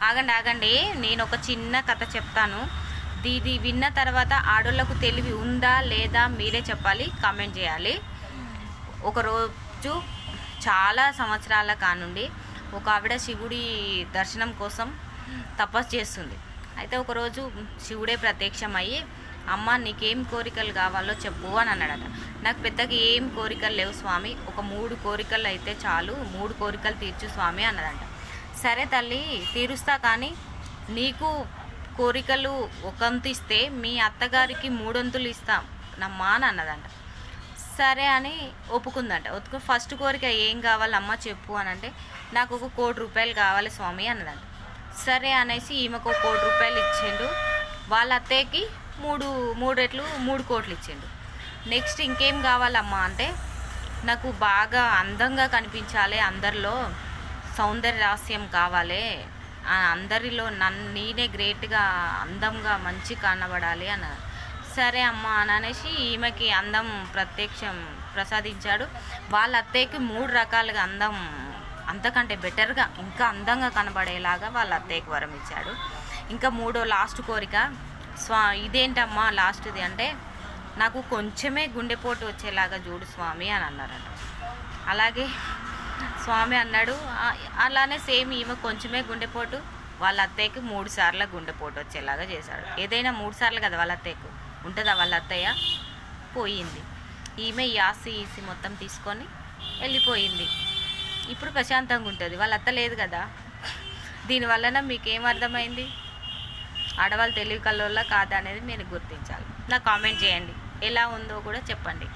ఆగండి ఆగండి, నేను ఒక చిన్న కథ చెప్తాను. ఇది విన్న తర్వాత ఆడోళ్ళకు తెలివి ఉందా లేదా మీరే చెప్పాలి, కామెంట్ చేయాలి. ఒకరోజు చాలా సంవత్సరాల కానుండి ఒక ఆవిడ శివుడి దర్శనం కోసం తపస్సు చేస్తుంది. అయితే ఒకరోజు శివుడే ప్రత్యక్షమయ్యి, అమ్మ నీకేం కోరికలు కావాలో చెప్పు అని అన్నాడట. నాకు పెద్దగా ఏం కోరికలు లేవు స్వామి, ఒక 3 కోరికలు అయితే చాలు, 3 కోరికలు తీర్చు స్వామి అన్నదంట. సరే తల్లి తీరుస్తా, కానీ నీకు కోరికలు ఒకంతు ఇస్తే మీ అత్తగారికి 3 వంతులు ఇస్తాం నమ్మా అని అన్నదంట. సరే అని ఒప్పుకుందంట. ఫస్ట్ కోరిక ఏం కావాలమ్మా చెప్పు అని అంటే, నాకు ఒక 1 కోటి రూపాయలు కావాలి స్వామి అన్నదంట. సరే అనేసి ఈమెకు 1 కోటి రూపాయలు ఇచ్చిండు, వాళ్ళ అత్తయ్యకి 3 రెట్లు 3 కోట్లు ఇచ్చిండు. నెక్స్ట్ ఇంకేం కావాలమ్మా అంటే, నాకు బాగా అందంగా కనిపించాలి, అందరిలో సౌందర్యరాస్యం కావాలి, అందరిలో నేనే గ్రేట్గా అందంగా మంచి కనబడాలి అన్న. సరే అమ్మ అని అనేసి ఈమెకి అందం ప్రసాదించాడు. వాళ్ళ అత్తయ్యకి 3 రకాలుగా అందం, అంతకంటే బెటర్గా ఇంకా అందంగా కనబడేలాగా వాళ్ళ అత్తయ్యకి వరం ఇచ్చాడు. ఇంకా లాస్ట్ కోరిక, ఇదేంటమ్మా లాస్ట్ది అంటే, నాకు కొంచెమే గుండెపోటు వచ్చేలాగా చూడు స్వామి అని అన్నారట. అలాగే స్వామి అన్నాడు. అలానే సేమ్ ఈమె కొంచెమే గుండెపోటు, వాళ్ళ అత్తయ్యకి 3 సార్లు గుండెపోటు వచ్చేలాగా చేశాడు. ఏదైనా 3 సార్లు కదా వాళ్ళ అత్తయ్యకు ఉంటుందా, వాళ్ళ అత్తయ్య పోయింది. ఈమె ఈ ఆస్తి మొత్తం తీసుకొని వెళ్ళిపోయింది. ఇప్పుడు ప్రశాంతంగా ఉంటుంది, వాళ్ళ అత్త లేదు కదా. దీనివలన మీకేం అర్థమైంది? ఆడవాళ్ళు తెలివి కల్లోళ్ళ కాదా అనేది మీరు గుర్తించాలి. నాకు కామెంట్ చేయండి, ఎలా ఉందో కూడా చెప్పండి.